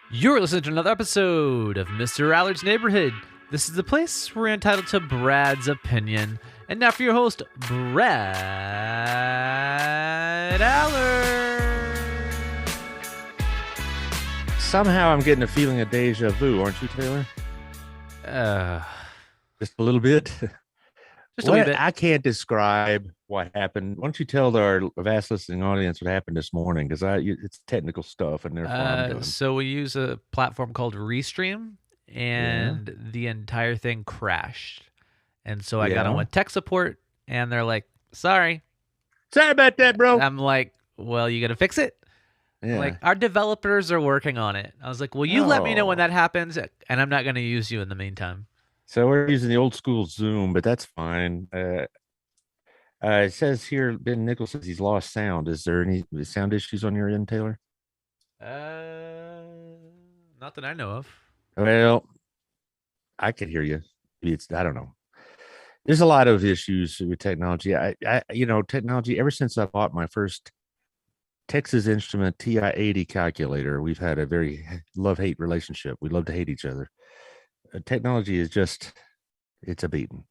You're listening to another episode of Mr. Allard's Neighborhood. This is the place where we're entitled to Brad's opinion. And now for your host, Brad Allard. Somehow I'm getting a feeling of deja vu, aren't you, Taylor? Uh, Just a little bit. just a wee What bit. I can't describe what happened. Why don't you tell our vast listening audience what happened this morning? Because it's technical stuff, and therefore I'm done. So we use a platform called Restream, Yeah, and the entire thing crashed. And so I got on yeah. with tech support, and they're like, sorry. Sorry about that, bro. I'm like, well, you got to fix it? Like, Yeah. our developers are working on it. I was like, well, you let me know when Oh, that happens, and I'm not going to use you in the meantime. so we're using the old school Zoom, but that's fine. It says here Ben Nichols says he's lost sound. Is there any sound issues on your end, Taylor? Uh, Not that I know of. Well, I could hear you. It's I don't know. There's a lot of issues with technology. Technology. Ever since I bought my first Texas Instrument TI-80 calculator, we've had a very love-hate relationship. We love to hate each other. Technology is just it's a beating.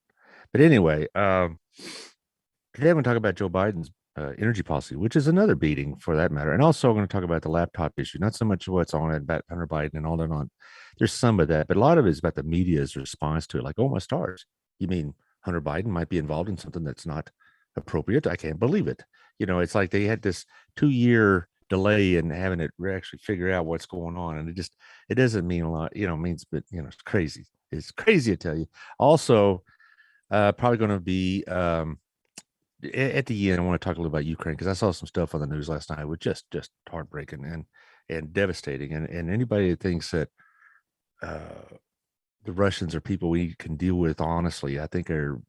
But anyway, today I'm going to talk about Joe Biden's energy policy, which is another beating for that matter. And also, I'm going to talk about the laptop issue, not so much what's on it about Hunter Biden and all that on. There's some of that, but a lot of it is about the media's response to it. Like, oh my stars, you mean Hunter Biden might be involved in something that's not appropriate? I can't believe it. It's like they had this 2 year delay in having it actually figure out what's going on, and it doesn't mean a lot. Means, but it's crazy. It's crazy, I tell you. Also, probably going to be at the end, I want to talk a little about Ukraine because I saw some stuff on the news last night, which just heartbreaking and devastating. And anybody that thinks that the Russians are people we can deal with honestly, I think are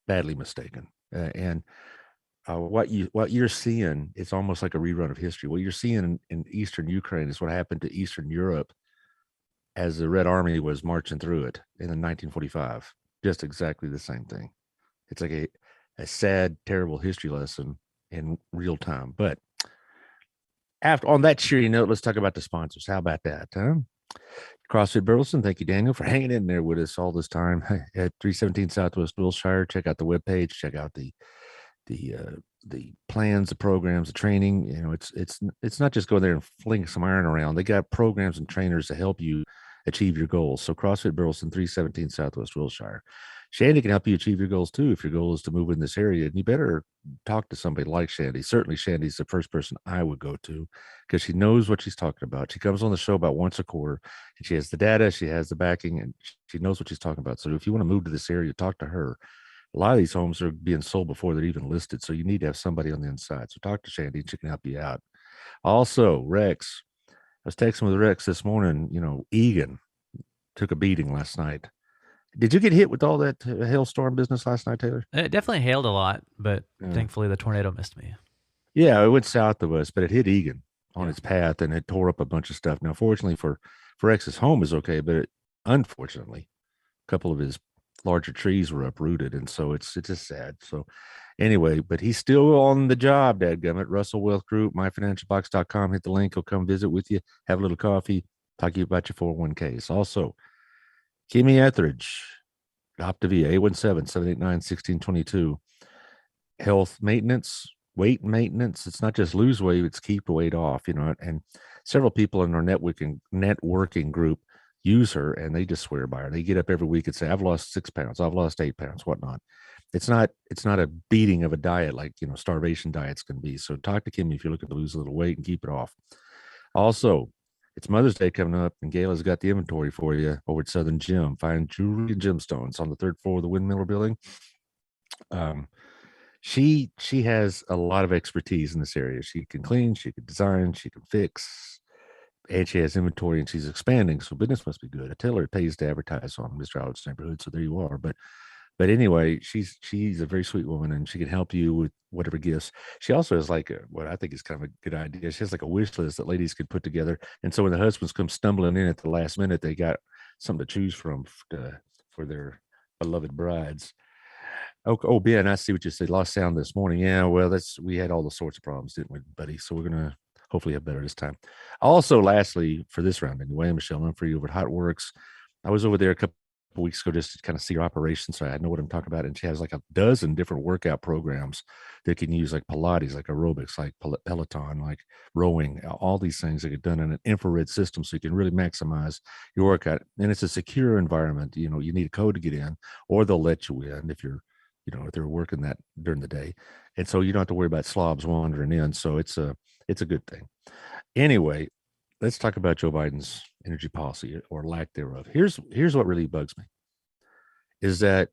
badly mistaken. And what you're seeing, it's almost like a rerun of history. What you're seeing in Eastern Ukraine is what happened to Eastern Europe as the Red Army was marching through it in 1945. Just exactly the same thing. It's like a sad, terrible history lesson in real time. But after on that cheery note, let's talk about the sponsors. How about that? Huh? CrossFit Burleson, thank you, Daniel, for hanging in there with us all this time at 317 Southwest Wilshire. Check out the webpage. Check out the plans, the programs, the training. It's not just go there and fling some iron around. They got programs and trainers to help you achieve your goals. So CrossFit Burleson, 317 Southwest Wilshire. Shandy can help you achieve your goals too. If your goal is to move in this area, and you better talk to somebody like Shandy. Certainly, Shandy's the first person I would go to because she knows what she's talking about. She comes on the show about once a quarter, and she has the data, she has the backing, and she knows what she's talking about. So if you want to move to this area, talk to her. A lot of these homes are being sold before they're even listed, so you need to have somebody on the inside. So talk to Shandy, and she can help you out. Also, Rex. I was texting with Rex this morning. Egan took a beating last night. Did you get hit with all that hailstorm business last night, Taylor? It definitely hailed a lot, but Yeah. thankfully the tornado missed me. Yeah, it went south of us, but it hit Egan on Yeah. its path and it tore up a bunch of stuff. Now, fortunately for X's home is okay, but unfortunately, a couple of his larger trees were uprooted, and so it's just sad. So anyway, but he's still on the job, dadgummit. Russell Wealth Group, myfinancialbox.com. Hit the link. He'll come visit with you, have a little coffee, talk to you about your 401ks. Also, Kimmy Etheridge, OptaVia, 817-789-1622. Health maintenance, weight maintenance. It's not just lose weight, it's keep weight off, and several people in our networking group use her and they just swear by her. They get up every week and say, I've lost 6 pounds, I've lost 8 pounds, whatnot. It's not a beating of a diet like starvation diets can be. So talk to Kimmy if you're looking to lose a little weight and keep it off. Also, it's Mother's Day coming up, and Gayla's got the inventory for you over at Southern Gem. Find jewelry and gemstones on the third floor of the Windmiller Building. Um, she has a lot of expertise in this area. She can clean, she can design, she can fix, and she has inventory, and she's expanding. So business must be good. I tell her it pays to advertise on Mr. Allard's Neighborhood. So there you are. But anyway, she's a very sweet woman, and she can help you with whatever gifts. She also has like what I think is kind of a good idea. She has like a wish list that ladies could put together, and so when the husbands come stumbling in at the last minute, they got something to choose from for their beloved brides. Oh, Ben, I see what you said. Lost sound this morning. Yeah, well, we had all the sorts of problems, didn't we, buddy? So we're gonna hopefully have better this time. Also, lastly, for this round anyway, Michelle, I'm for you over at Hot Works. I was over there a couple weeks ago just to kind of see your operation, so I know what I'm talking about. And she has like a dozen different workout programs that can use, like Pilates, like aerobics, like Peloton, like rowing, all these things that get done in an infrared system, so you can really maximize your workout. And it's a secure environment. You know, you need a code to get in, or they'll let you in if you're, you know, if they're working that during the day, and so you don't have to worry about slobs wandering in. So it's a good thing. Anyway, let's talk about Joe Biden's energy policy or lack thereof. Here's what really bugs me is that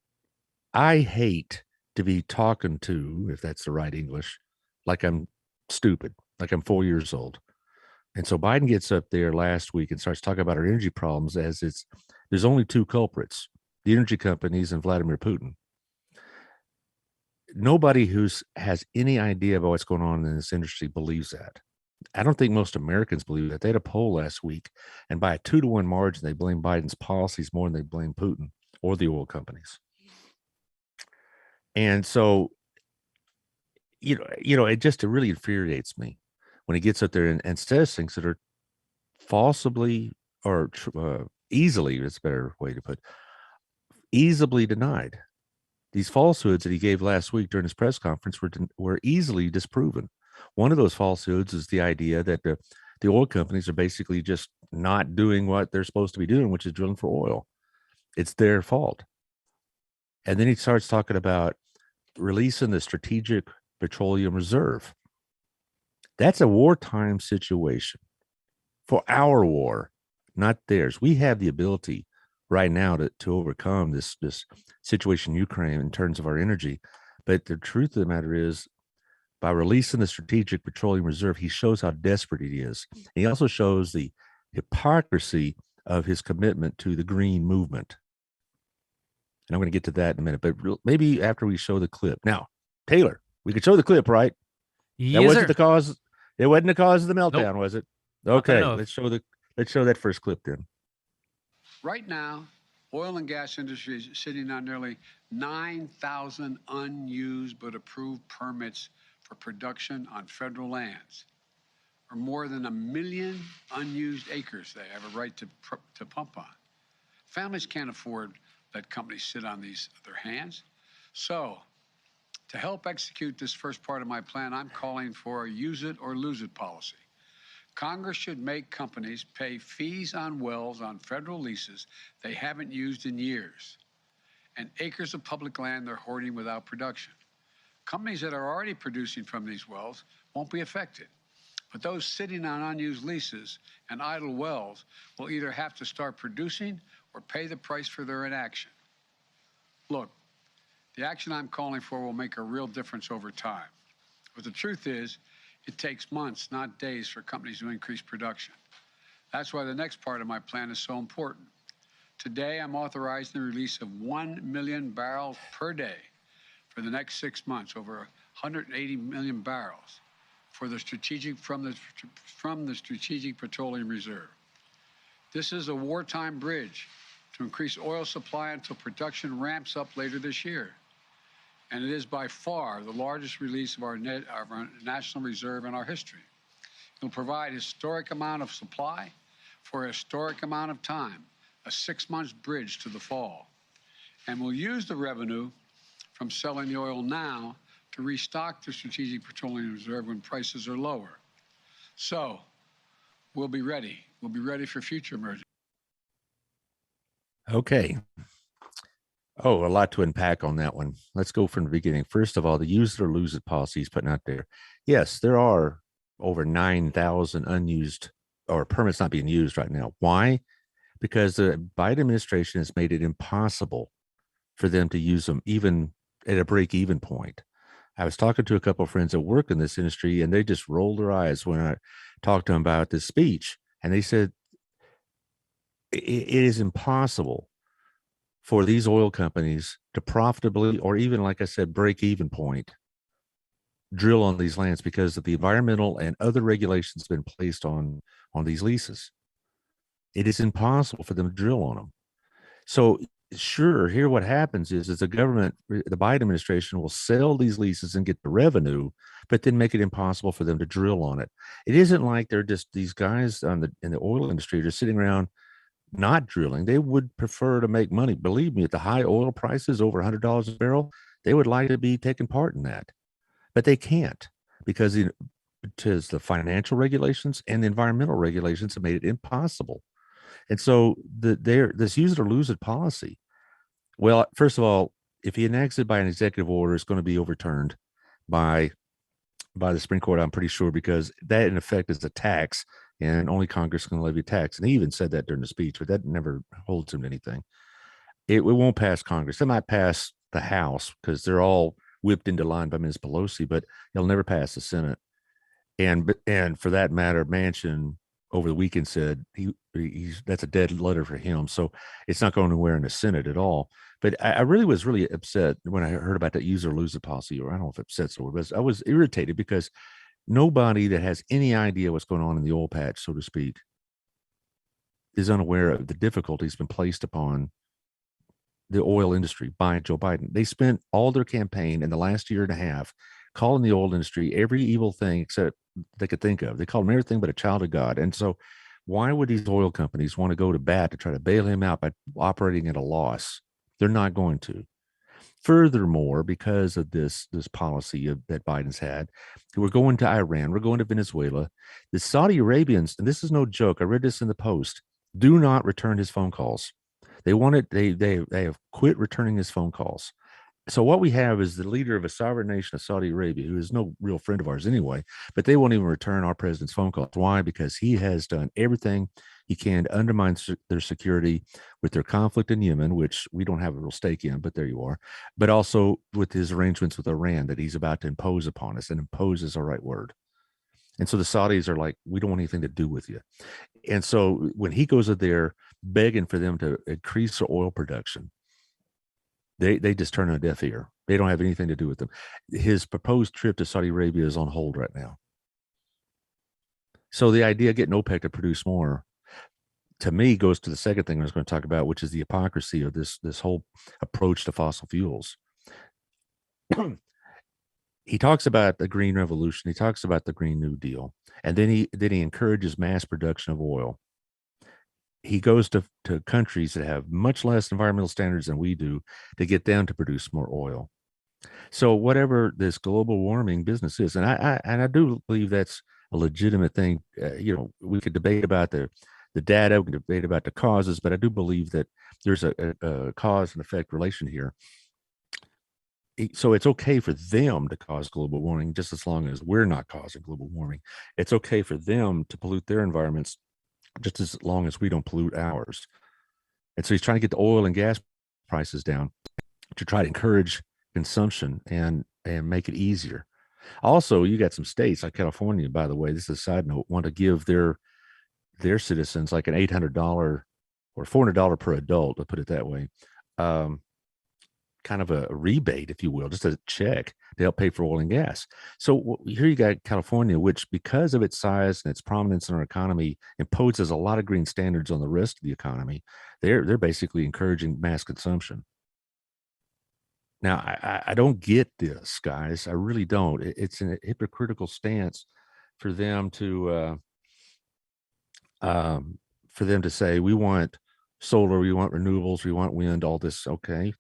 I hate to be talking to, if that's the right English, like I'm stupid, like I'm 4 years old. And so Biden gets up there last week and starts talking about our energy problems as there's only two culprits, the energy companies and Vladimir Putin. Nobody has any idea about what's going on in this industry believes that. I don't think most Americans believe that. They had a poll last week, and by a 2-to-1 margin, they blame Biden's policies more than they blame Putin or the oil companies. And so, it really infuriates me when he gets up there and says things that are falsely or easily, it's a better way to put, easily denied. These falsehoods that he gave last week during his press conference were easily disproven. One of those falsehoods is the idea that the oil companies are basically just not doing what they're supposed to be doing, which is drilling for oil. It's their fault. And then he starts talking about releasing the Strategic Petroleum Reserve. That's a wartime situation for our war, not theirs. We have the ability right now to overcome this situation in Ukraine in terms of our energy. But the truth of the matter is, by releasing the Strategic Petroleum Reserve, he shows how desperate he is. And he also shows the hypocrisy of his commitment to the green movement. And I'm going to get to that in a minute, but maybe after we show the clip. Now, Taylor, we could show the clip, right? Yes, that wasn't sir. the cause. It wasn't the cause of the meltdown, Nope. was it? Not that I Okay, know of. let's show that first clip then. Right now, oil and gas industry is sitting on nearly 9,000 unused but approved permits for production on federal lands, or more than 1 million unused acres they have a right to pump on. Families can't afford let companies sit on their hands. So, to help execute this first part of my plan, I'm calling for a use it or lose it policy. Congress should make companies pay fees on wells on federal leases they haven't used in years, and acres of public land they're hoarding without production. Companies that are already producing from these wells won't be affected, but those sitting on unused leases and idle wells will either have to start producing or pay the price for their inaction. Look, the action I'm calling for will make a real difference over time. But the truth is, it takes months, not days, for companies to increase production. That's why the next part of my plan is so important. Today, I'm authorizing the release of 1 million barrels per day for the next 6 months, over 180 million barrels from the Strategic Petroleum Reserve. This is a wartime bridge to increase oil supply until production ramps up later this year. And it is by far the largest release of our national reserve in our history. It will provide a historic amount of supply for a historic amount of time, a 6-month bridge to the fall. And we'll use the revenue from selling the oil now to restock the Strategic Petroleum Reserve when prices are lower. So we'll be ready. We'll be ready for future emergencies. Okay. Oh, a lot to unpack on that one. Let's go from the beginning. First of all, the use it or lose it policy is putting out there. Yes, there are over 9,000 unused or permits not being used right now. Why? Because the Biden administration has made it impossible for them to use them even at a break-even point. I was talking to a couple of friends that work in this industry, and they just rolled their eyes when I talked to them about this speech. And they said, it is impossible for these oil companies to profitably, or even, like I said, break-even point, drill on these lands because of the environmental and other regulations been placed on these leases. It is impossible for them to drill on them. So sure, here what happens is the government, the Biden administration will sell these leases and get the revenue, but then make it impossible for them to drill on it. It isn't like they're just these guys in the oil industry are sitting around not drilling. They would prefer to make money. Believe me, at the high oil prices over $100 a barrel, they would like to be taking part in that, but they can't because because the financial regulations and the environmental regulations have made it impossible. And so this use it or lose it policy. Well, first of all, if he enacts it by an executive order, it's going to be overturned by the Supreme Court, I'm pretty sure, because that in effect is a tax and only Congress can levy a tax. And he even said that during the speech, but that never holds him to anything. It won't pass Congress. It might pass the House because they're all whipped into line by Ms. Pelosi, but it'll never pass the Senate. And for that matter, Manchin over the weekend said he's that's a dead letter for him. So it's not going anywhere in the Senate at all. But I really was really upset when I heard about that use or lose it policy, or I don't know if upset's the word, but I was irritated because nobody that has any idea what's going on in the oil patch, so to speak, is unaware of the difficulties been placed upon the oil industry by Joe Biden. They spent all their campaign in the last year and a half calling the oil industry every evil thing except they could think of. They called him everything but a child of God. And so why would these oil companies want to go to bat to try to bail him out by operating at a loss? They're not going to. Furthermore, because of this policy that Biden's had, we're going to Iran, we're going to Venezuela. The Saudi Arabians, and this is no joke, I read this in the Post, do not return his phone calls. They have quit returning his phone calls. So what we have is the leader of a sovereign nation of Saudi Arabia, who is no real friend of ours anyway, but they won't even return our president's phone calls. Why? Because he has done everything he can to undermine their security with their conflict in Yemen, which we don't have a real stake in, but there you are. But also with his arrangements with Iran that he's about to impose upon us, and impose is the right word. And so the Saudis are like, we don't want anything to do with you. And so when he goes in there begging for them to increase their oil production, they just turn a deaf ear. They don't have anything to do with them. His proposed trip to Saudi Arabia is on hold right now. So the idea of getting OPEC to produce more, to me, goes to the second thing I was going to talk about, which is the hypocrisy of this whole approach to fossil fuels. He talks about the Green Revolution. He talks about the Green New Deal, and then he encourages mass production of oil. He goes to countries that have much less environmental standards than we do to get them to produce more oil. So whatever this global warming business is, and I do believe that's a legitimate thing. We could debate about the data, we could debate about the causes, but I do believe that there's a cause and effect relation here. So it's okay for them to cause global warming just as long as we're not causing global warming. It's okay for them to pollute their environments just as long as we don't pollute ours. And so he's trying to get the oil and gas prices down to try to encourage consumption and make it easier. Also, you got some states like California, by the way, this is a side note, want to give their citizens like an $800 or $400 per adult, to put it that way, kind of a rebate, if you will, just a check to help pay for oil and gas. So here you got California, which because of its size and its prominence in our economy, imposes a lot of green standards on the rest of the economy. They're basically encouraging mass consumption. Now, I don't get this, guys. I really don't. It's a hypocritical stance for them to say we want solar, we want renewables, we want wind, all this. Okay.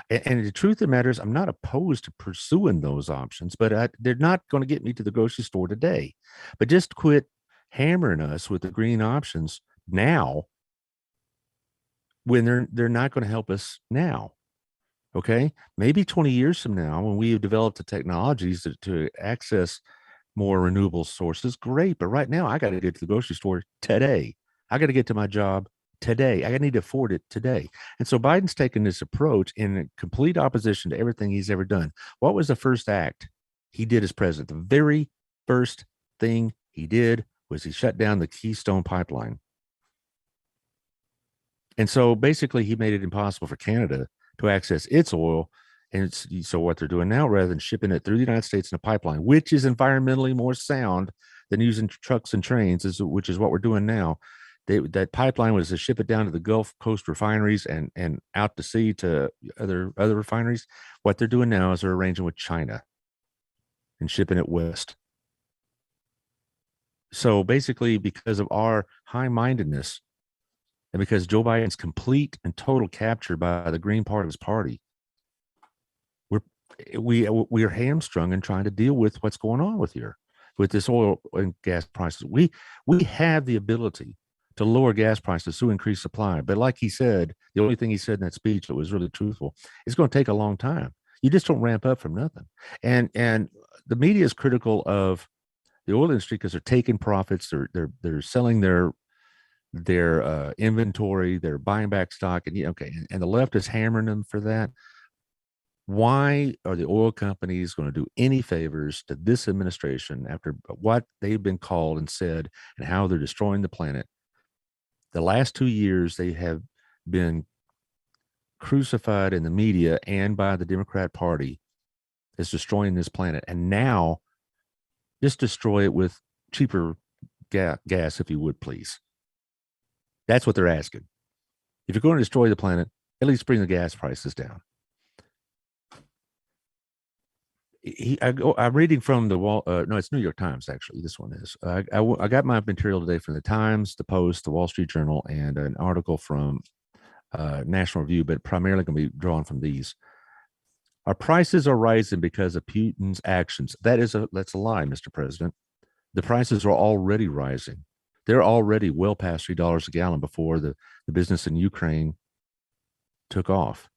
And the truth of the matter is, I'm not opposed to pursuing those options, but they're not going to get me to the grocery store today. But just quit hammering us with the green options now when they're not going to help us now. Okay. Maybe 20 years from now, when we have developed the technologies to access more renewable sources, great. But right now, I got to get to the grocery store today. I got to get to my job today. I need to afford it today. And so Biden's taken this approach in complete opposition to everything he's ever done. What was the first act he did as president? The very first thing he did was he shut down the Keystone Pipeline. And so basically he made it impossible for Canada to access its oil. And so what they're doing now, rather than shipping it through the United States in a pipeline, which is environmentally more sound than using trucks and trains, which is what we're doing now, that pipeline was to ship it down to the Gulf Coast refineries and out to sea to other refineries. What they're doing now is they're arranging with China and shipping it west. So basically, because of our high-mindedness and because Joe Biden's complete and total capture by the Green part of his party, we are hamstrung in trying to deal with what's going on with this oil and gas prices. We have the ability to lower gas prices to increase supply, but like he said, the only thing he said in that speech that was really truthful, it's going to take a long time. You just don't ramp up from nothing. And the media is critical of the oil industry because they're taking profits, they're selling their inventory, they're buying back stock, and and the left is hammering them for that. Why are the oil companies going to do any favors to this administration after what they've been called and said and how they're destroying the planet? The last 2 years, they have been crucified in the media and by the Democrat Party as destroying this planet. And now, just destroy it with cheaper gas, if you would, please. That's what they're asking. If you're going to destroy the planet, at least bring the gas prices down. I'm reading from the wall. No, it's New York Times, actually. This one is. I got my material today from the Times, the Post, the Wall Street Journal, and an article from National Review, but primarily going to be drawn from these. Our prices are rising because of Putin's actions. That's a lie, Mr. President. The prices are already rising. They're already well past $3 a gallon before the business in Ukraine took off.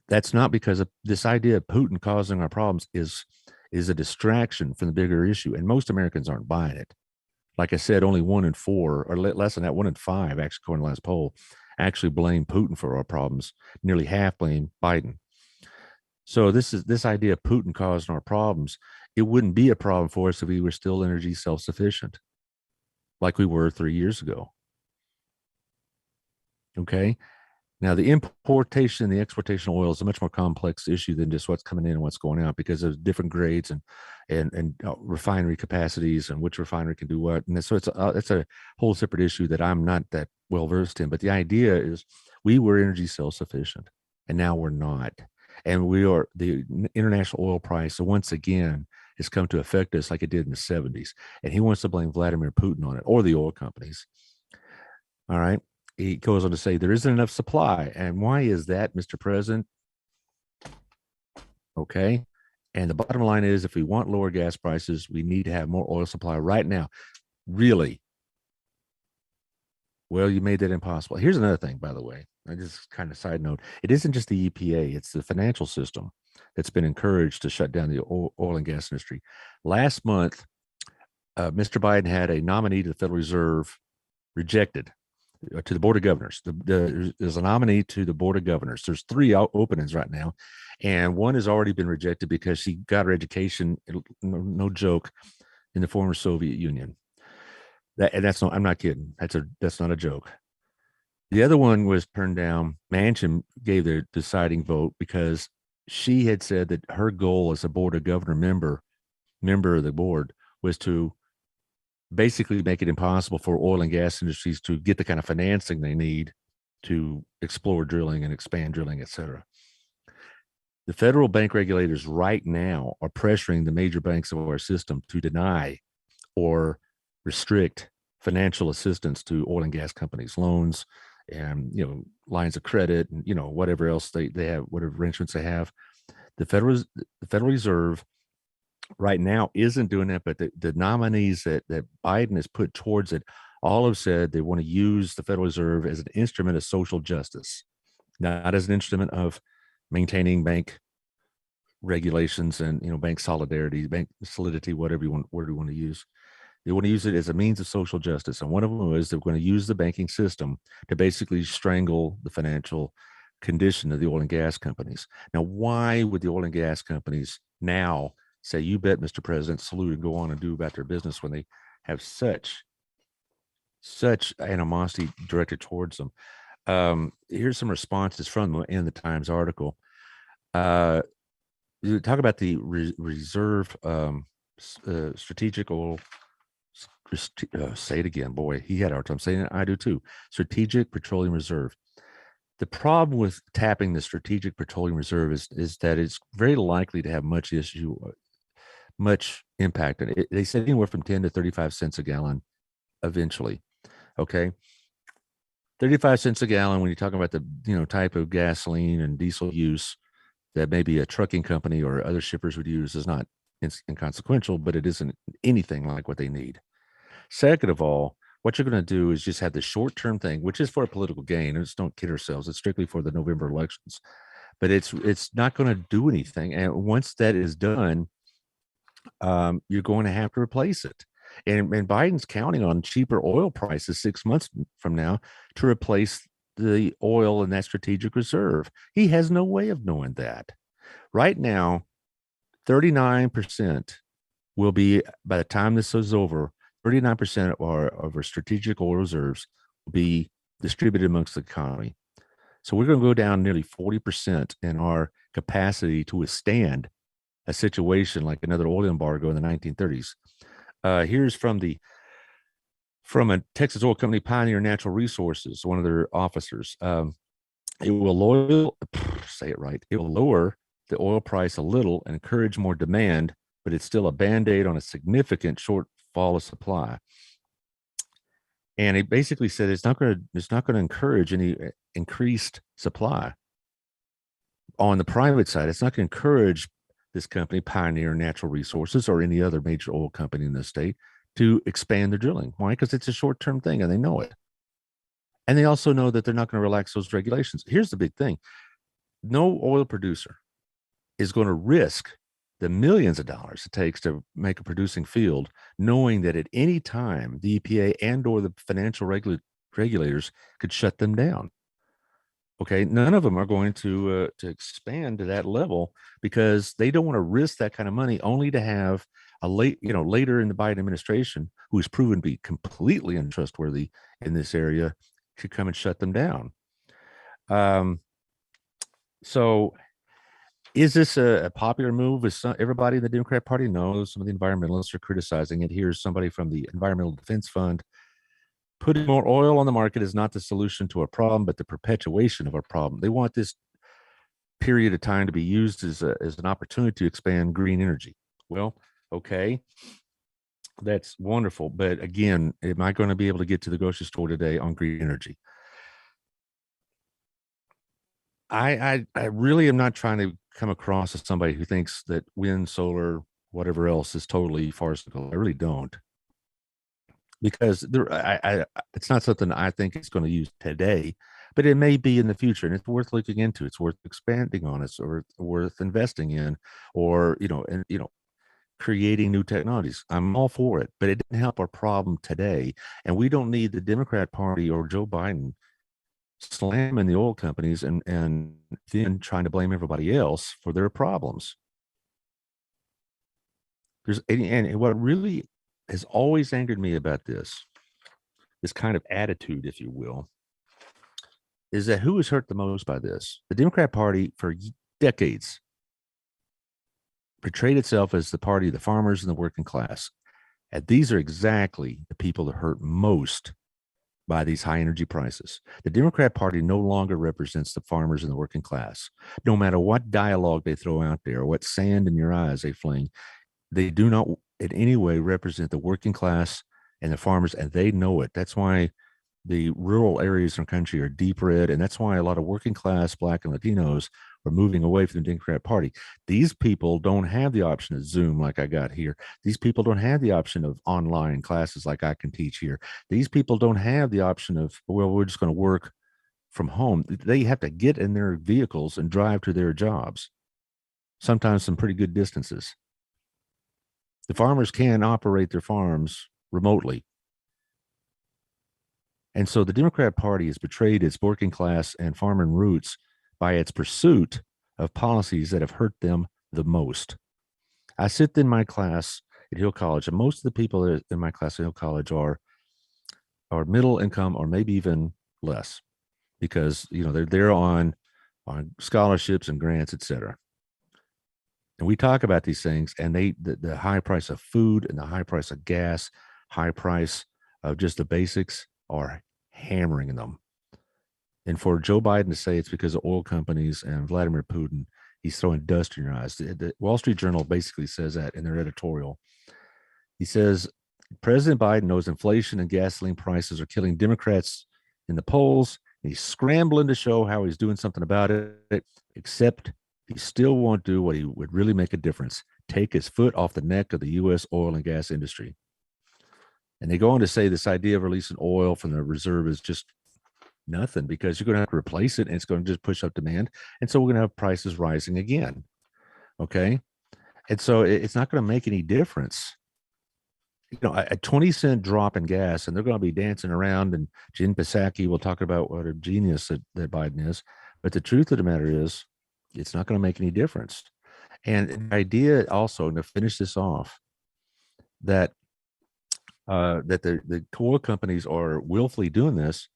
That's not because of this idea of Putin causing our problems is a distraction from the bigger issue. And most Americans aren't buying it. Like I said, only 1 in 4, or less than that, 1 in 5, actually, according to the last poll, actually blame Putin for our problems. Nearly half blame Biden. So this idea of Putin causing our problems, it wouldn't be a problem for us if we were still energy self-sufficient, like we were 3 years ago. Okay. Now, the importation and the exportation of oil is a much more complex issue than just what's coming in and what's going out, because of different grades and refinery capacities and which refinery can do what. And so it's a whole separate issue that I'm not that well versed in. But the idea is we were energy self-sufficient, and now we're not. And the international oil price, so once again, has come to affect us like it did in the 70s. And he wants to blame Vladimir Putin on it, or the oil companies. All right. He goes on to say there isn't enough supply. And why is that, Mr. President? Okay. And the bottom line is, if we want lower gas prices, we need to have more oil supply right now. Really? Well, you made that impossible. Here's another thing, by the way. I just kind of side note. It isn't just the EPA, it's the financial system that's been encouraged to shut down the oil and gas industry. Last month, Mr. Biden had a nominee to the Federal Reserve rejected to the Board of Governors. There's a nominee to the Board of Governors. There's 3 openings right now, and one has already been rejected because she got her education, no joke, in the former Soviet Union. I'm not kidding. That's not a joke. The other one was turned down. Manchin gave the deciding vote because she had said that her goal as a Board of Governor member of the board was to basically make it impossible for oil and gas industries to get the kind of financing they need to explore drilling and expand drilling, et cetera. The federal bank regulators right now are pressuring the major banks of our system to deny or restrict financial assistance to oil and gas companies, loans, and lines of credit, and whatever else they have, whatever arrangements they have. The Federal Reserve right now isn't doing that, but the nominees that Biden has put towards it all have said they want to use the Federal Reserve as an instrument of social justice, not as an instrument of maintaining bank regulations and bank solidarity, bank solidity, whatever word you want to use. They want to use it as a means of social justice. And one of them is they're going to use the banking system to basically strangle the financial condition of the oil and gas companies. Now, why would the oil and gas companies now say, you bet, Mr. President, salute, and go on and do about their business when they have such animosity directed towards them? Here's some responses from them in the Times article. You talk about the reserve strategic oil say it again, boy, he had a hard time saying it. I do too. Strategic Petroleum Reserve. The problem with tapping the Strategic Petroleum Reserve is that it's very likely to have much impact. And they said anywhere from 10 to 35 cents a gallon eventually. Okay. 35 cents a gallon when you're talking about the type of gasoline and diesel use that maybe a trucking company or other shippers would use is not inconsequential, but it isn't anything like what they need. Second of all, what you're going to do is just have the short-term thing, which is for a political gain. Just don't kid ourselves. It's strictly for the November elections, but it's not going to do anything. And once that is done, you're going to have to replace it. And Biden's counting on cheaper oil prices 6 months from now to replace the oil in that strategic reserve. He has no way of knowing that. Right now, 39% will be, by the time this is over, 39% of our strategic oil reserves will be distributed amongst the economy. So we're going to go down nearly 40% in our capacity to withstand a situation like another oil embargo in the 1930s. Here's from a Texas oil company, Pioneer Natural Resources, one of their officers. It will lower the oil price a little and encourage more demand, but it's still a band-aid on a significant shortfall of supply. And he basically said it's not going to encourage any increased supply on the private side. It's not going to encourage this company, Pioneer Natural Resources, or any other major oil company in the state to expand their drilling. Why? Because it's a short-term thing, and they know it. And they also know that they're not going to relax those regulations. Here's the big thing. No oil producer is going to risk the millions of dollars it takes to make a producing field, knowing that at any time the EPA and or the financial regulators could shut them down. Okay, none of them are going to expand to that level because they don't want to risk that kind of money, only to have later in the Biden administration, who is proven to be completely untrustworthy in this area, could come and shut them down. So is this a popular move? Is everybody in the Democrat Party? No, some of the environmentalists are criticizing it. Here's somebody from the Environmental Defense Fund. Putting more oil on the market is not the solution to a problem, but the perpetuation of a problem. They want this period of time to be used as an opportunity to expand green energy. Well, okay, that's wonderful. But again, am I going to be able to get to the grocery store today on green energy? I really am not trying to come across as somebody who thinks that wind, solar, whatever else is totally farcical. I really don't. Because it's not something I think it's going to use today, but it may be in the future, and it's worth looking into. It's worth expanding on. It's worth investing in, or creating new technologies. I'm all for it, but it didn't help our problem today, and we don't need the Democrat Party or Joe Biden slamming the oil companies and then trying to blame everybody else for their problems. And what really has always angered me about this kind of attitude, if you will, is that who is hurt the most by this? The Democrat Party for decades portrayed itself as the party of the farmers and the working class. And these are exactly the people that hurt most by these high energy prices. The Democrat Party no longer represents the farmers and the working class. No matter what dialogue they throw out there, or what sand in your eyes they fling, they do not in any way represent the working class and the farmers, and they know it. That's why the rural areas in the country are deep red, and that's why a lot of working class Black and Latinos are moving away from the Democrat Party. These people don't have the option of Zoom like I got here. These people don't have the option of online classes like I can teach here. These people don't have the option of, well, we're just going to work from home. They have to get in their vehicles and drive to their jobs, sometimes some pretty good distances. The farmers can operate their farms remotely. And so the Democrat Party has betrayed its working class and farmer roots by its pursuit of policies that have hurt them the most. I sit in my class at Hill College, and most of the people in my class at Hill College are middle income or maybe even less, because they're there on scholarships and grants, etc. And we talk about these things, and the high price of food and the high price of gas, high price of just the basics are hammering them. And for Joe Biden to say it's because of oil companies and Vladimir Putin, he's throwing dust in your eyes. The Wall Street Journal basically says that in their editorial. He says President Biden knows inflation and gasoline prices are killing Democrats in the polls. And he's scrambling to show how he's doing something about it, except he still won't do what he would really make a difference: take his foot off the neck of the U.S. oil and gas industry. And they go on to say this idea of releasing oil from the reserve is just nothing, because you're going to have to replace it and it's going to just push up demand. And so we're going to have prices rising again. Okay. And so it's not going to make any difference. You know, a 20-cent drop in gas, and they're going to be dancing around. And Jen Psaki will talk about what a genius that Biden is. But the truth of the matter is, it's not going to make any difference. And the idea also, to finish this off, that the oil companies are willfully doing this.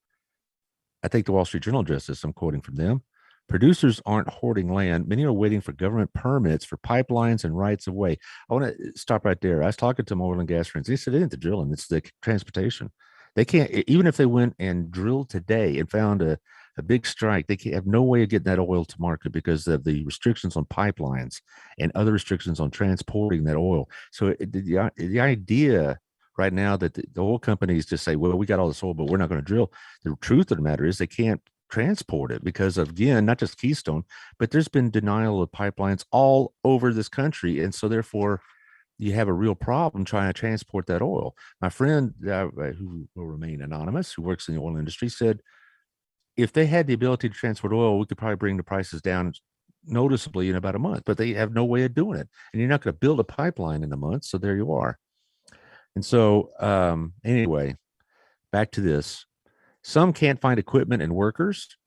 I think the Wall Street Journal addressed this. I'm quoting from them. Producers aren't hoarding land. Many are waiting for government permits for pipelines and rights of way. I want to stop right there. I was talking to my oil and gas friends. They said it isn't the drilling, it's the transportation. They can't, even if they went and drilled today and found a big strike, they can't, have no way of getting that oil to market because of the restrictions on pipelines and other restrictions on transporting that oil. So the idea right now that the oil companies just say, well, we got all this oil, but we're not going to drill. The truth of the matter is they can't transport it because of, again, not just Keystone, but there's been denial of pipelines all over this country. And so therefore you have a real problem trying to transport that oil. My friend, who will remain anonymous, who works in the oil industry, said, if they had the ability to transport oil, we could probably bring the prices down noticeably in about a month, but they have no way of doing it. And you're not going to build a pipeline in a month. So there you are. And so anyway, back to this. Some can't find equipment and workers,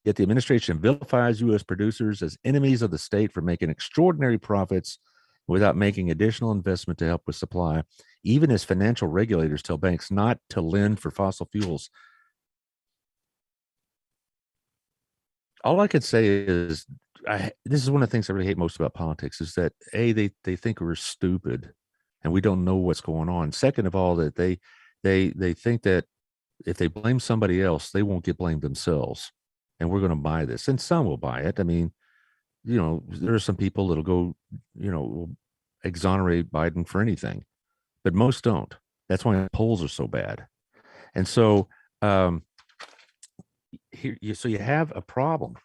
yet the administration vilifies U.S. producers as enemies of the state for making extraordinary profits without making additional investment to help with supply, even as financial regulators tell banks not to lend for fossil fuels. All I could say is, this is one of the things I really hate most about politics, is that they think we're stupid and we don't know what's going on. Second of all, that they think that if they blame somebody else, they won't get blamed themselves, and we're going to buy this. And some will buy it. I mean, you know, there are some people that'll go, you know, will exonerate Biden for anything, but most don't. That's why the polls are so bad. And so so you have a problem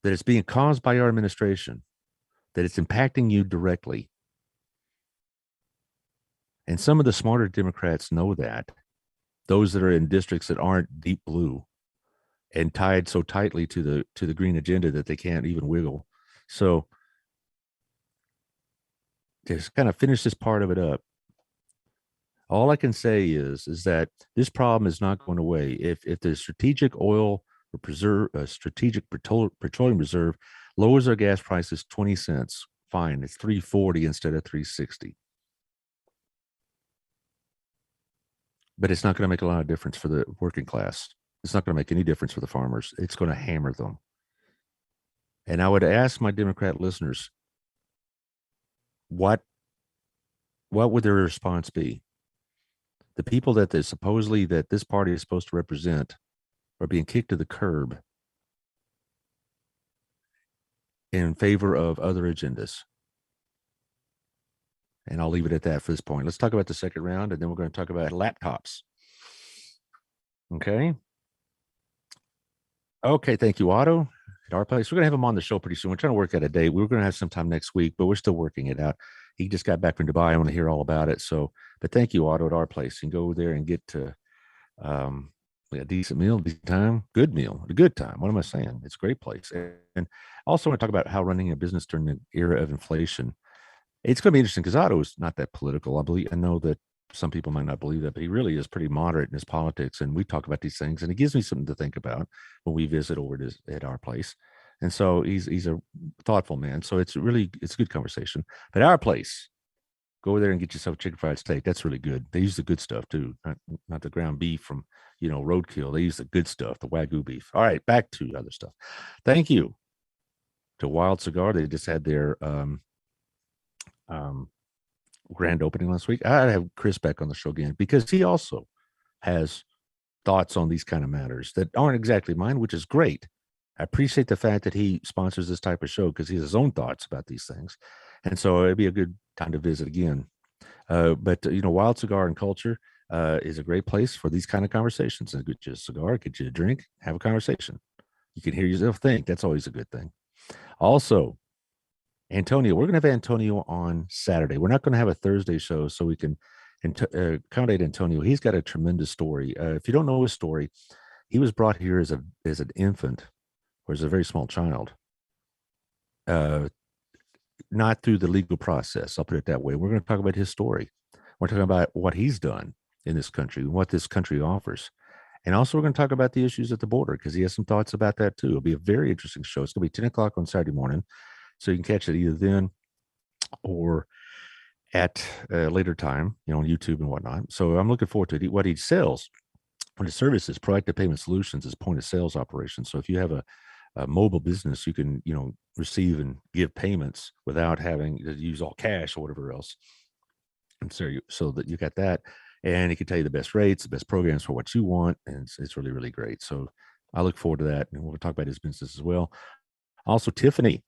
that it's being caused by our administration, that it's impacting you directly. And some of the smarter Democrats know that. Those that are in districts that aren't deep blue and tied so tightly to the green agenda that they can't even wiggle. So just kind of finish this part of it up. All I can say is that this problem is not going away. If the strategic oil or strategic petroleum reserve lowers our gas prices 20 cents, fine, it's $3.40 instead of $3.60. But it's not going to make a lot of difference for the working class. It's not going to make any difference for the farmers. It's going to hammer them. And I would ask my Democrat listeners, what would their response be? The people that supposedly that this party is supposed to represent are being kicked to the curb in favor of other agendas. And I'll leave it at that for this point. Let's talk about the second round, and then we're going to talk about laptops. Okay. Okay. Thank you, Otto, at our place. We're going to have him on the show pretty soon. We're trying to work out a date. We were going to have some time next week, but we're still working it out. He just got back from Dubai. I want to hear all about it. So, but thank you, Otto, at our place. You can go there and get to a decent meal, decent time, good meal, a good time. What am I saying? It's a great place. And also want to talk about how running a business during the era of inflation. It's going to be interesting because Otto is not that political. I know that some people might not believe that, but he really is pretty moderate in his politics. And we talk about these things, and it gives me something to think about when we visit over at our place. And so he's a thoughtful man. So it's a good conversation. But our place, go over there and get yourself a chicken fried steak. That's really good. They use the good stuff too, not the ground beef from, roadkill. They use the good stuff, the Wagyu beef. All right, back to other stuff. Thank you to Wild Cigar. They just had their grand opening last week. I'd have Chris back on the show again because he also has thoughts on these kind of matters that aren't exactly mine, which is great. I appreciate the fact that he sponsors this type of show because he has his own thoughts about these things. And so it'd be a good time to visit again. But Wild Cigar and Culture is a great place for these kind of conversations. And get you a cigar, get you a drink, have a conversation. You can hear yourself think. That's always a good thing. Also, Antonio, we're going to have Antonio on Saturday. We're not going to have a Thursday show so we can accommodate Antonio. He's got a tremendous story. If you don't know his story, he was brought here as an infant or as a very small child, not through the legal process. I'll put it that way. We're going to talk about his story. We're talking about what he's done in this country, what this country offers. And also, we're going to talk about the issues at the border because he has some thoughts about that too. It'll be a very interesting show. It's going to be 10 o'clock on Saturday morning. So you can catch it either then or at a later time, on YouTube and whatnot. So I'm looking forward to it. What he sells, what his service is, Proactive Payment Solutions is point of sales operations. So if you have a mobile business, you can, receive and give payments without having to use all cash or whatever else. And so that you got that. And he can tell you the best rates, the best programs for what you want. And it's really, really great. So I look forward to that. And we'll talk about his business as well. Also, Tiffany.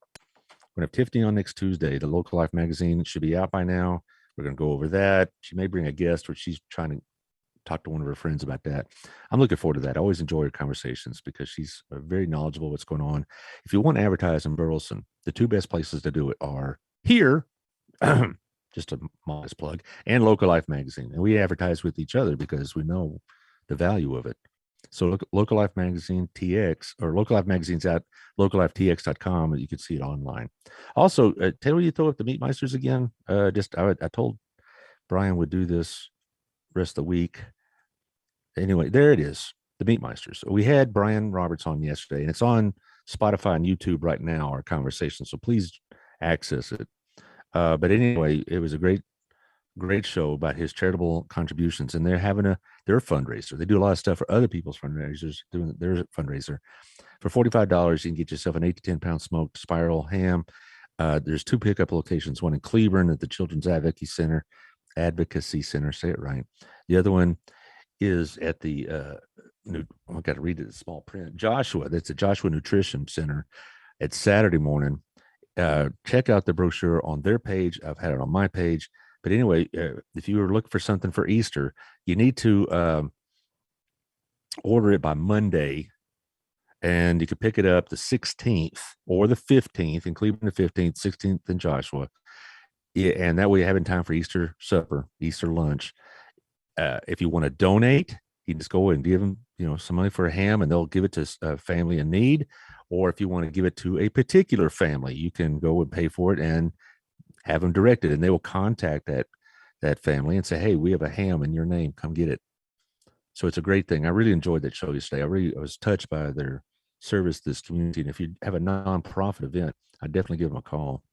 We're going to have Tiffany on next Tuesday. The Local Life magazine should be out by now. We're going to go over that. She may bring a guest, or she's trying to talk to one of her friends about that. I'm looking forward to that. I always enjoy her conversations because she's very knowledgeable what's going on. If you want to advertise in Burleson, the two best places to do it are here, just a modest plug, and Local Life magazine. And we advertise with each other because we know the value of it. So look, Local Life Magazine TX, or Local Life Magazine's at locallifetx.com, and you can see it online. Also, Taylor, you throw up the Meat Meisters again. I told Brian would do this rest of the week. Anyway, there it is, the Meat Meisters. We had Brian Roberts on yesterday, and it's on Spotify and YouTube right now, our conversation. So please access it. But anyway, it was a great show about his charitable contributions, and they're having their fundraiser. They do a lot of stuff for other people's fundraisers, doing their fundraiser. For $45, you can get yourself an 8 to 10 pound smoked spiral ham. There's 2 pickup locations, one in Cleburne at the Children's Advocacy Center, say it right. The other one is at the I got to read it in small print. Joshua, that's the Joshua Nutrition Center at Saturday morning. Check out the brochure on their page. I've had it on my page. But anyway, if you were looking for something for Easter, you need to order it by Monday, and you can pick it up the 16th or the 15th in Cleveland, the 15th, 16th in Joshua. Yeah, and that way you have in time for Easter supper, Easter lunch. If you want to donate, you just go and give them, some money for a ham, and they'll give it to a family in need. Or if you want to give it to a particular family, you can go and pay for it and have them directed, and they will contact that family and say, "Hey, we have a ham in your name. Come get it." So it's a great thing. I really enjoyed that show yesterday. I was touched by their service to this community. And if you have a nonprofit event, I definitely give them a call.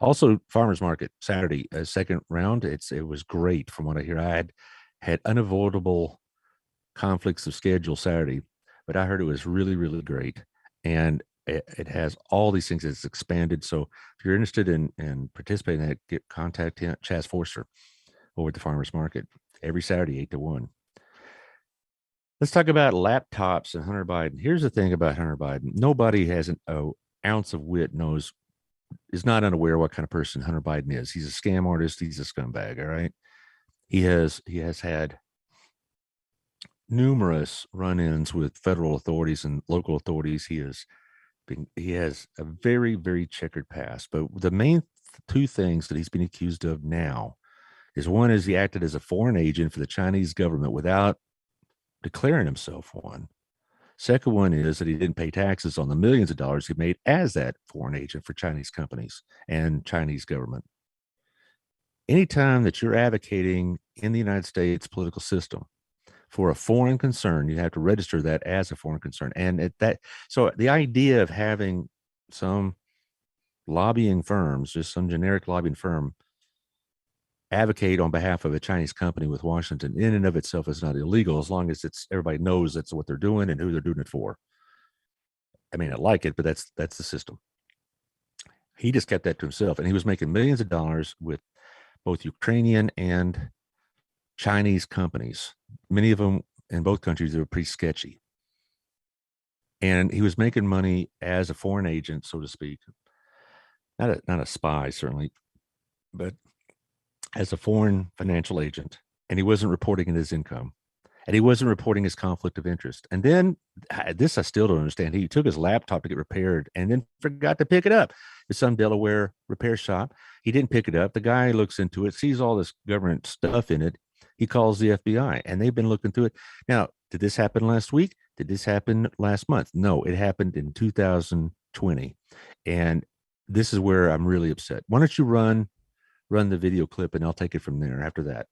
Also, Farmers Market Saturday, second round. It was great from what I hear. I had unavoidable conflicts of schedule Saturday, but I heard it was really, really great. And it has all these things. It's expanded. So if you're interested in participating in that, contact Chaz Forster over at the Farmers Market every Saturday, 8 to 1. Let's talk about laptops and Hunter Biden. Here's the thing about Hunter Biden. Nobody has an ounce of wit is not unaware what kind of person Hunter Biden is. He's a scam artist. He's a scumbag. All right. He has had numerous run-ins with federal authorities and local authorities. He has a very, very checkered past. But the main 2 things that he's been accused of now is, one is he acted as a foreign agent for the Chinese government without declaring himself one. Second one is that he didn't pay taxes on the millions of dollars he made as that foreign agent for Chinese companies and Chinese government. Anytime that you're advocating in the United States political system for a foreign concern, you have to register that as a foreign concern. And so the idea of having some lobbying firms, just some generic lobbying firm, advocate on behalf of a Chinese company with Washington in and of itself is not illegal, as long as everybody knows that's what they're doing and who they're doing it for. I mean, I like it, but that's the system. He just kept that to himself, and he was making millions of dollars with both Ukrainian and Chinese companies. Many of them in both countries, they were pretty sketchy. And he was making money as a foreign agent, so to speak. Not a spy, certainly, but as a foreign financial agent. And he wasn't reporting his income. And he wasn't reporting his conflict of interest. And then this I still don't understand. He took his laptop to get repaired and then forgot to pick it up. It's some Delaware repair shop. He didn't pick it up. The guy looks into it, sees all this government stuff in it. He calls the FBI, and they've been looking through it. Now, did this happen last week? Did this happen last month? No, it happened in 2020. And this is where I'm really upset. Why don't you run the video clip, and I'll take it from there after that.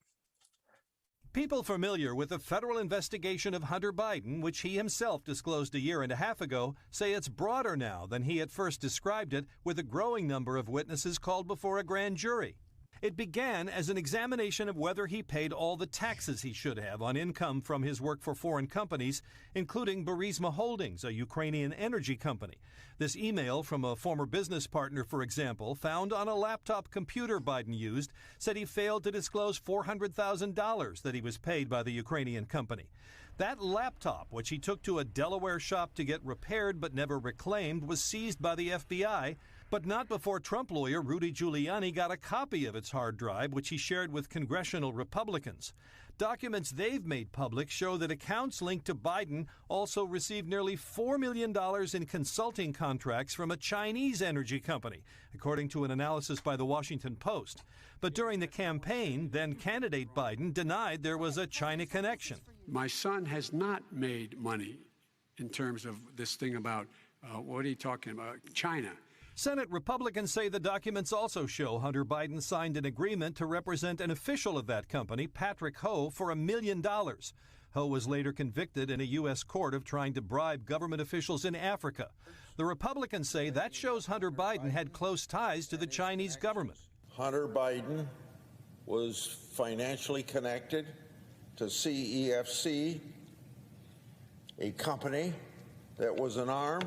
People familiar with the federal investigation of Hunter Biden, which he himself disclosed a year and a half ago, say it's broader now than he at first described it, with a growing number of witnesses called before a grand jury. It began as an examination of whether he paid all the taxes he should have on income from his work for foreign companies, including Burisma Holdings, a Ukrainian energy company. This email from a former business partner, for example, found on a laptop computer Biden used, said he failed to disclose $400,000 that he was paid by the Ukrainian company. That laptop, which he took to a Delaware shop to get repaired but never reclaimed, was seized by the FBI, but not before Trump lawyer Rudy Giuliani got a copy of its hard drive, which he shared with congressional Republicans. Documents they've made public show that accounts linked to Biden also received nearly $4 million in consulting contracts from a Chinese energy company, according to an analysis by the Washington Post. But during the campaign, then candidate Biden denied there was a China connection. My son has not made money in terms of this thing about, what are you talking about, China. Senate Republicans say the documents also show Hunter Biden signed an agreement to represent an official of that company, Patrick Ho, for $1 million. Ho was later convicted in a U.S. court of trying to bribe government officials in Africa. The Republicans say that shows Hunter Biden had close ties to the Chinese government. Hunter Biden was financially connected to CEFC, a company that was an arm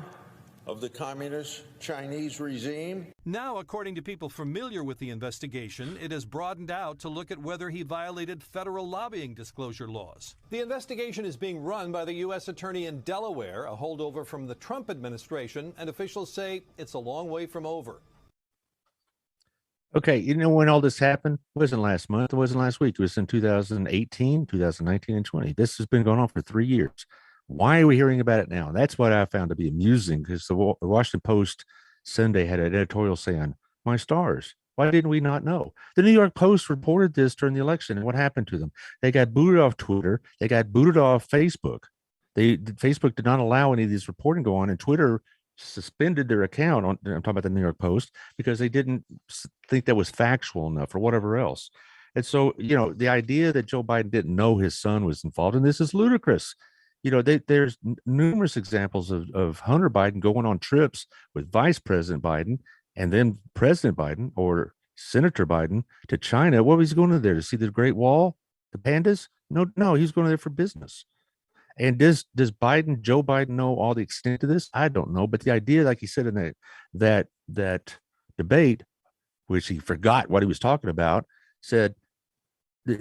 of the communist Chinese regime. Now, according to people familiar with the investigation, it has broadened out to look at whether he violated federal lobbying disclosure laws. The investigation is being run by the U.S. Attorney in Delaware, a holdover from the Trump administration, and officials say it's a long way from over. Okay, you know when all this happened? It wasn't last month. It wasn't last week. It was in 2018, 2019, and 20. This has been going on for 3 years. Why are we hearing about it now? That's what I found to be amusing, because the Washington Post Sunday had an editorial saying, "My stars, why didn't we not know?" The New York Post reported this during the election, and what happened to them? They got booted off Twitter. They got booted off Facebook. Facebook did not allow any of these reporting to go on, and Twitter suspended their account on, I'm talking about the New York Post, because they didn't think that was factual enough or whatever else. And so, the idea that Joe Biden didn't know his son was involved in this is ludicrous. There's numerous examples of Hunter Biden going on trips with Vice President Biden and then President Biden or Senator Biden to China. What was he going to there, to see the Great Wall, the pandas? No, he's going there for business. And does Joe Biden know all the extent of this? I don't know. But the idea, like he said in that debate, which he forgot what he was talking about, said,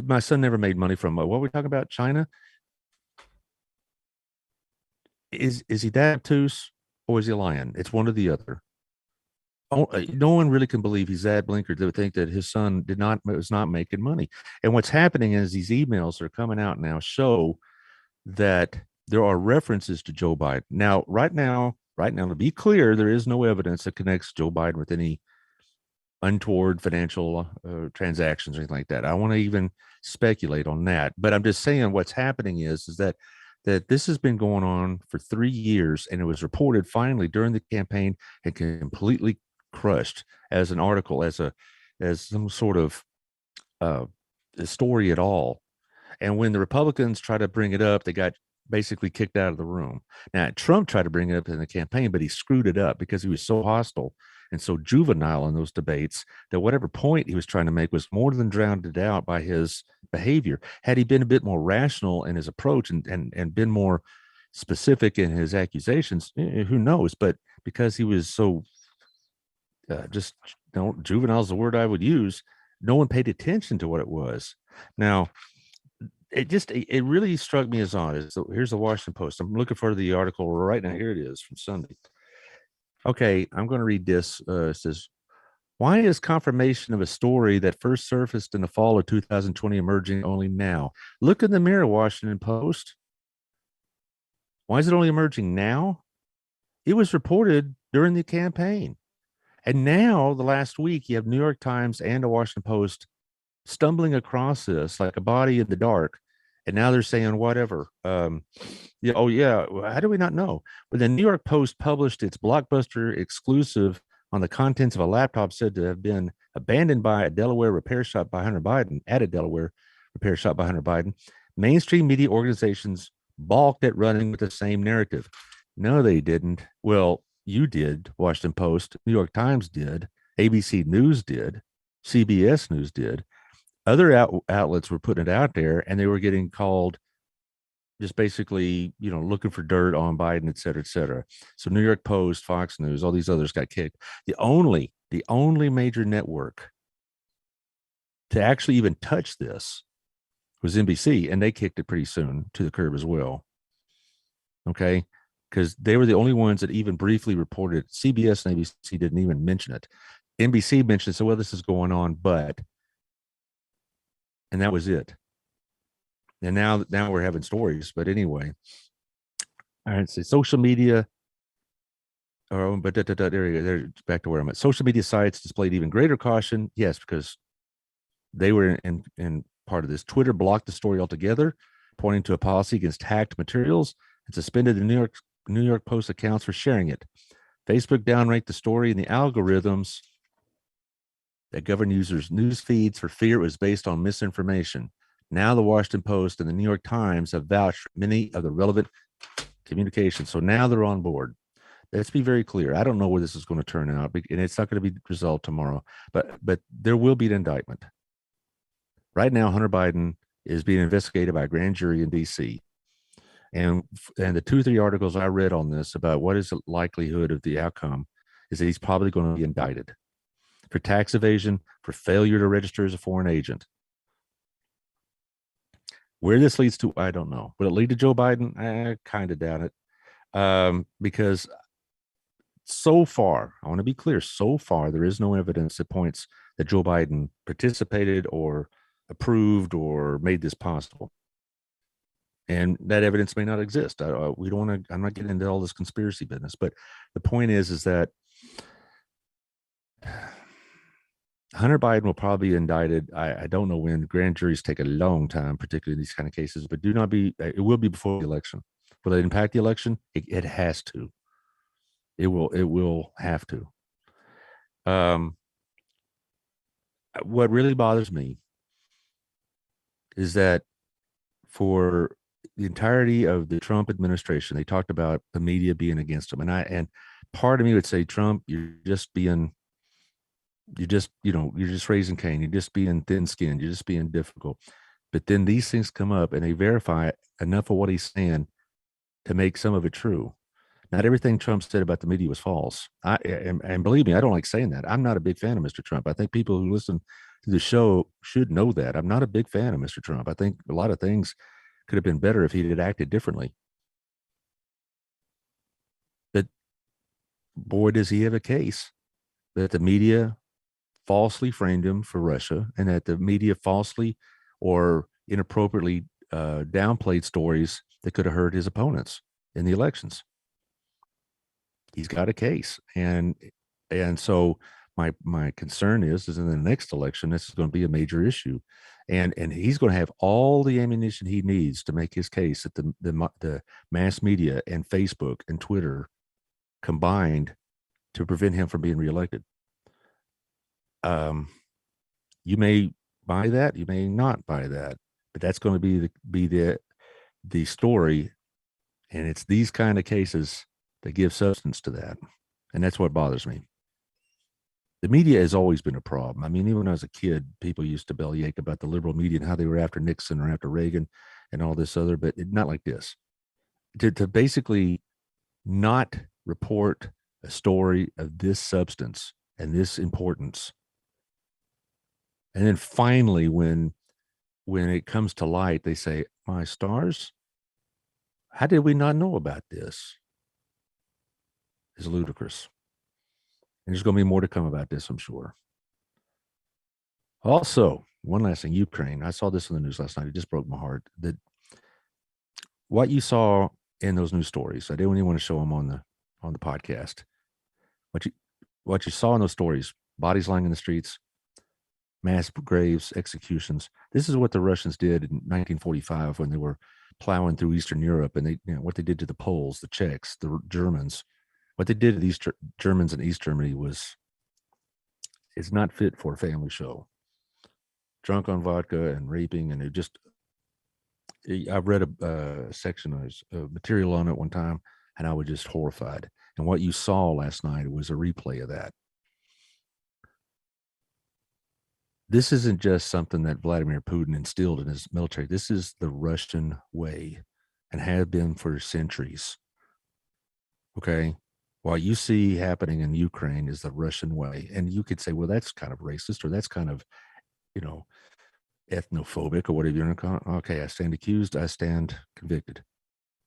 my son never made money from, what were we talking about, China? Is he that obtuse, or is he lying? It's one or the other. No one really can believe he's that blinkered to think that his son was not making money. And what's happening is these emails that are coming out now show that there are references to Joe Biden. Now, right now, to be clear, there is no evidence that connects Joe Biden with any untoward financial transactions or anything like that. I want to even speculate on that. But I'm just saying what's happening is that this has been going on for 3 years, and it was reported finally during the campaign and completely crushed as an article, as some sort of story at all. And when the Republicans tried to bring it up, they got basically kicked out of the room. Now, Trump tried to bring it up in the campaign, but he screwed it up because he was so hostile and so juvenile in those debates that whatever point he was trying to make was more than drowned out by his behavior. Had he been a bit more rational in his approach and been more specific in his accusations, who knows? But because he was so juvenile is the word I would use, no one paid attention to what it was. Now, it really struck me as odd. So here's the Washington Post. I'm looking for the article right now. Here it is from Sunday. Okay, I'm going to read this. It says, why is confirmation of a story that first surfaced in the fall of 2020 emerging only now? Look in the mirror, Washington Post. Why is it only emerging now? It was reported during the campaign. And now, the last week, you have New York Times and the Washington Post stumbling across this like a body in the dark. And now they're saying whatever. Yeah, oh yeah. How do we not know? But the New York Post published its blockbuster exclusive on the contents of a laptop said to have been abandoned by a Delaware repair shop by Hunter Biden. At a Delaware repair shop by Hunter Biden, mainstream media organizations balked at running with the same narrative. No, they didn't. Well, you did. Washington Post, New York Times did, ABC News did, CBS News did. Other outlets were putting it out there, and they were getting called just basically, looking for dirt on Biden, et cetera, et cetera. So New York Post, Fox News, all these others got kicked. The only major network to actually even touch this was NBC, and they kicked it pretty soon to the curb as well. Okay, because they were the only ones that even briefly reported it. CBS and ABC didn't even mention it. NBC mentioned, so well, this is going on, and that was it. And now we're having stories. But anyway, all right. So social media. Oh, but there, back to where I'm at. Social media sites displayed even greater caution. Yes, because they were in part of this. Twitter blocked the story altogether, pointing to a policy against hacked materials, and suspended the New York Post accounts for sharing it. Facebook downranked the story in the algorithms that govern users' news feeds for fear it was based on misinformation. Now the Washington Post and the New York Times have vouched for many of the relevant communications. So now they're on board. Let's be very clear. I don't know where this is going to turn out, and it's not going to be resolved tomorrow, but there will be an indictment. Right now, Hunter Biden is being investigated by a grand jury in D.C. And the 2-3 articles I read on this about what is the likelihood of the outcome is that he's probably going to be indicted for tax evasion, for failure to register as a foreign agent. Where this leads to, I don't know. Will it lead to Joe Biden? I kind of doubt it. Because so far, I want to be clear, so far, there is no evidence that points that Joe Biden participated or approved or made this possible. And that evidence may not exist. We don't want to, I'm not getting into all this conspiracy business, but the point is that Hunter Biden will probably be indicted. I don't know when. Grand juries take a long time, particularly in these kind of cases, but it will be before the election. Will it impact the election? It has to. It will have to. What really bothers me is that for the entirety of the Trump administration, they talked about the media being against them. And part of me would say, Trump, you're just raising Cain. You're just being thin-skinned. You're just being difficult. But then these things come up and they verify enough of what he's saying to make some of it true. Not everything Trump said about the media was false. And believe me, I don't like saying that. I'm not a big fan of Mr. Trump. I think people who listen to the show should know that. I'm not a big fan of Mr. Trump. I think a lot of things could have been better if he had acted differently. But boy, does he have a case that the media falsely framed him for Russia, and that the media falsely or inappropriately downplayed stories that could have hurt his opponents in the elections. He's got a case, and so my concern is in the next election, this is going to be a major issue, and he's going to have all the ammunition he needs to make his case that the mass media and Facebook and Twitter combined to prevent him from being reelected. You may buy that, you may not buy that, but that's going to be the story, and it's these kind of cases that give substance to that, and that's what bothers me. The media has always been a problem. I mean, even when I was a kid, people used to bellyache about the liberal media and how they were after Nixon or after Reagan and all this other, but not like this. To basically not report a story of this substance and this importance And then finally, when it comes to light, they say, "My stars, how did we not know about this?" It's ludicrous. And there's going to be more to come about this, I'm sure. Also, one last thing, Ukraine. I saw this in the news last night. It just broke my heart. That what you saw in those news stories, I didn't even want to show them on the podcast. What you saw in those stories, bodies lying in the streets, mass graves, executions. This is what the Russians did in 1945 when they were plowing through Eastern Europe, and what they did to the Poles, the Czechs, the Germans. What they did to these Germans in East Germany it's not fit for a family show. Drunk on vodka and raping, and I read a section of material on it one time, and I was just horrified. And what you saw last night was a replay of that. This isn't just something that Vladimir Putin instilled in his military. This is the Russian way and have been for centuries. Okay. What you see happening in Ukraine is the Russian way. And you could say, well, that's kind of racist, or that's kind of, ethnophobic, or whatever you're going to call it. Okay. I stand accused. I stand convicted.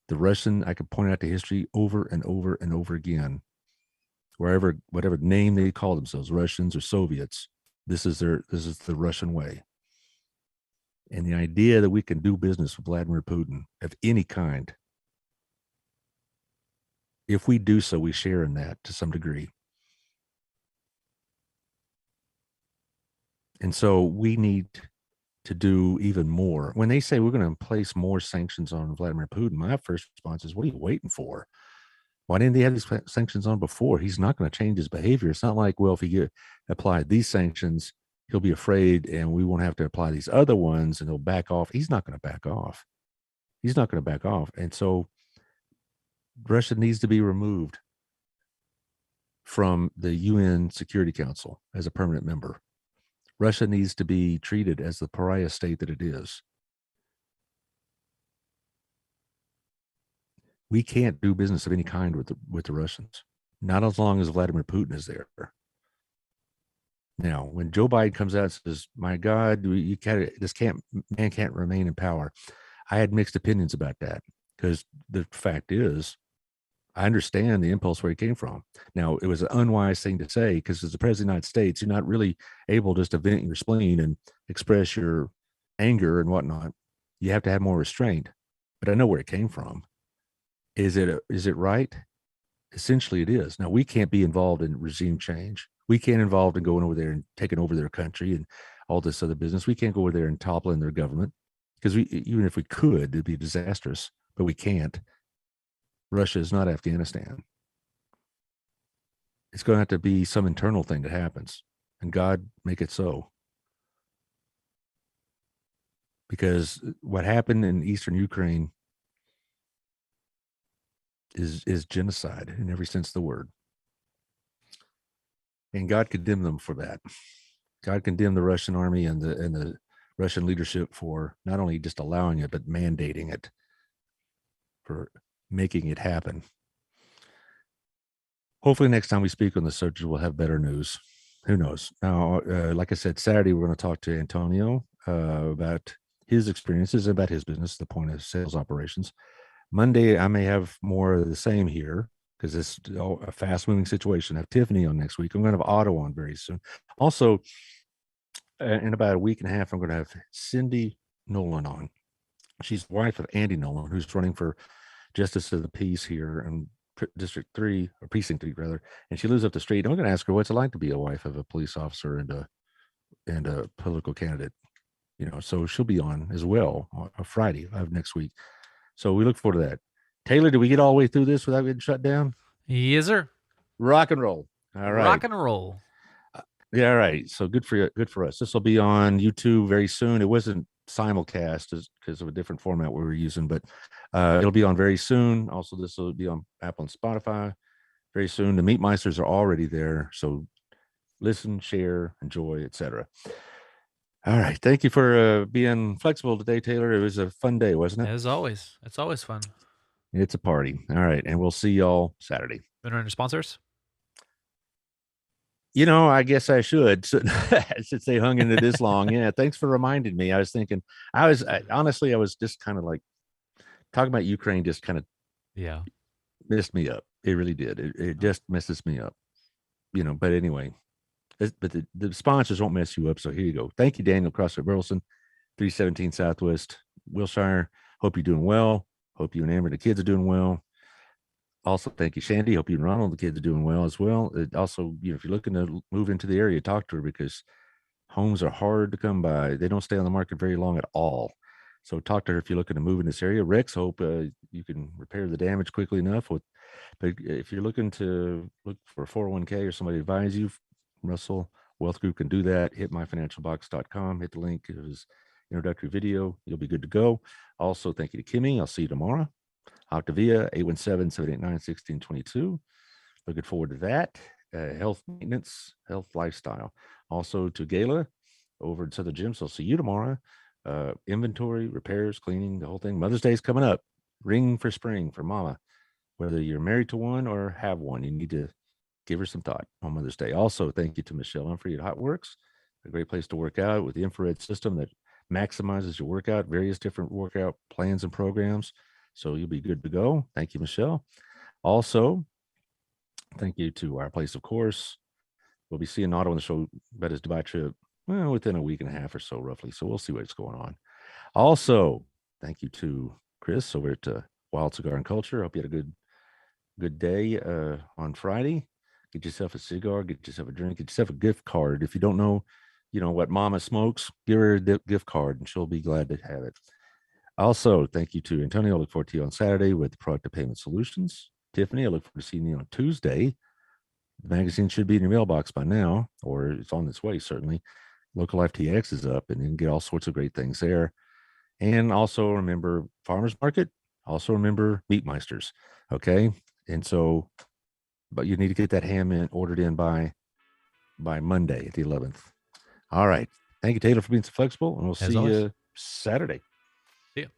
The Russian, I could point out the history over and over and over again, whatever name they call themselves, Russians or Soviets. This is the Russian way. And the idea that we can do business with Vladimir Putin of any kind, if we do so, we share in that to some degree. And so we need to do even more. When they say we're going to place more sanctions on Vladimir Putin, my first response is, what are you waiting for? Why didn't they have these sanctions on before? He's not going to change his behavior. It's not like, well, if he applied these sanctions, he'll be afraid and we won't have to apply these other ones and he'll back off. He's not going to back off. He's not going to back off. And so Russia needs to be removed from the UN Security Council as a permanent member. Russia needs to be treated as the pariah state that it is. We can't do business of any kind with the Russians, not as long as Vladimir Putin is there. Now, when Joe Biden comes out and says, "My God, man can't remain in power," I had mixed opinions about that, because the fact is, I understand the impulse where he came from. Now, it was an unwise thing to say, because as the president of the United States, you're not really able just to vent your spleen and express your anger and whatnot. You have to have more restraint. But I know where it came from. Is it right? Essentially, it is. Now, we can't be involved in regime change. We can't involved in going over there and taking over their country and all this other business. We can't go over there and toppling their government, because even if we could, it'd be disastrous. But we can't. Russia is not Afghanistan. It's going to have to be some internal thing that happens, and God make it so. Because what happened in eastern Ukraine is genocide in every sense of the word. And God condemned them for that. God condemned the Russian army and the Russian leadership for not only just allowing it, but mandating it, for making it happen. Hopefully next time we speak on the subject, we'll have better news. Who knows? Now, like I said, Saturday, we're going to talk to Antonio about his experiences, about his business, the point of sales operations. Monday, I may have more of the same here, because it's a fast-moving situation. I have Tiffany on next week. I'm going to have Otto on very soon. Also, in about a week and a half, I'm going to have Cindy Nolan on. She's the wife of Andy Nolan, who's running for Justice of the Peace here in District 3, or Precinct 3, rather. And she lives up the street. I'm going to ask her what's it like to be a wife of a police officer and a political candidate. So she'll be on as well on a Friday of next week. So we look forward to that. Taylor, did we get all the way through this without getting shut down? Yes, sir. Rock and roll. All right. Rock and roll. Yeah, all right. So good for you. Good for us. This will be on YouTube very soon. It wasn't simulcast because of a different format we were using, but it'll be on very soon. Also, this will be on Apple and Spotify very soon. The Meat Meisters are already there. So listen, share, enjoy, etc. All right. Thank you for being flexible today, Taylor. It was a fun day, wasn't it? As always. It's always fun. It's a party. All right. And we'll see y'all Saturday. Been our sponsors? I guess I should. Since they hung into this long. Yeah. Thanks for reminding me. I was thinking, honestly, I was just kind of like talking about Ukraine, just kind of Yeah. messed me up. It really did. It just messes me up, but anyway, but the sponsors won't mess you up. So here you go. Thank you, Daniel CrossFit Burleson, 317 Southwest Wilshire. Hope you're doing well. Hope you and Amber, the kids, are doing well. Also, thank you, Shandy. Hope you and Ronald, the kids, are doing well as well. Also, if you're looking to move into the area, talk to her, because homes are hard to come by. They don't stay on the market very long at all. So talk to her if you're looking to move in this area. Rex, hope you can repair the damage quickly enough. But if you're looking to look for a 401k or somebody to advise you, Russell Wealth Group can do that. Hit myfinancialbox.com. Hit the link to his introductory video. You'll be good to go. Also, thank you to Kimmy. I'll see you tomorrow. Octavia, 817-789-1622. Looking forward to that. Health maintenance, health lifestyle. Also to Gala over at Southern Gym. So I'll see you tomorrow. Inventory, repairs, cleaning, the whole thing. Mother's Day is coming up. Ring for spring for mama. Whether you're married to one or have one, you need to give her some thought on Mother's Day. Also, thank you to Michelle Humphrey at Hotworks, a great place to work out with the infrared system that maximizes your workout, various different workout plans and programs. So you'll be good to go. Thank you, Michelle. Also, thank you to our place, of course. We'll be seeing Otto on the show about his Dubai trip within a week and a half or so, roughly. So we'll see what's going on. Also, thank you to Chris over at Wild Cigar and Culture. Hope you had a good day on Friday. Get yourself a cigar, get yourself a drink, get yourself a gift card. If you don't know, what Mama smokes, give her a gift card and she'll be glad to have it. Also, thank you to Antonio. I look forward to you on Saturday with Product Payment Solutions. Tiffany, I look forward to seeing you on Tuesday. The magazine should be in your mailbox by now, or it's on its way, certainly. Local Life TX is up, and you can get all sorts of great things there. And also remember Farmers Market. Also remember Meatmeisters. Okay. And so, but you need to get that ham ordered in by Monday, the 11th. All right. Thank you, Taylor, for being so flexible, and we'll see always. you Saturday. See ya.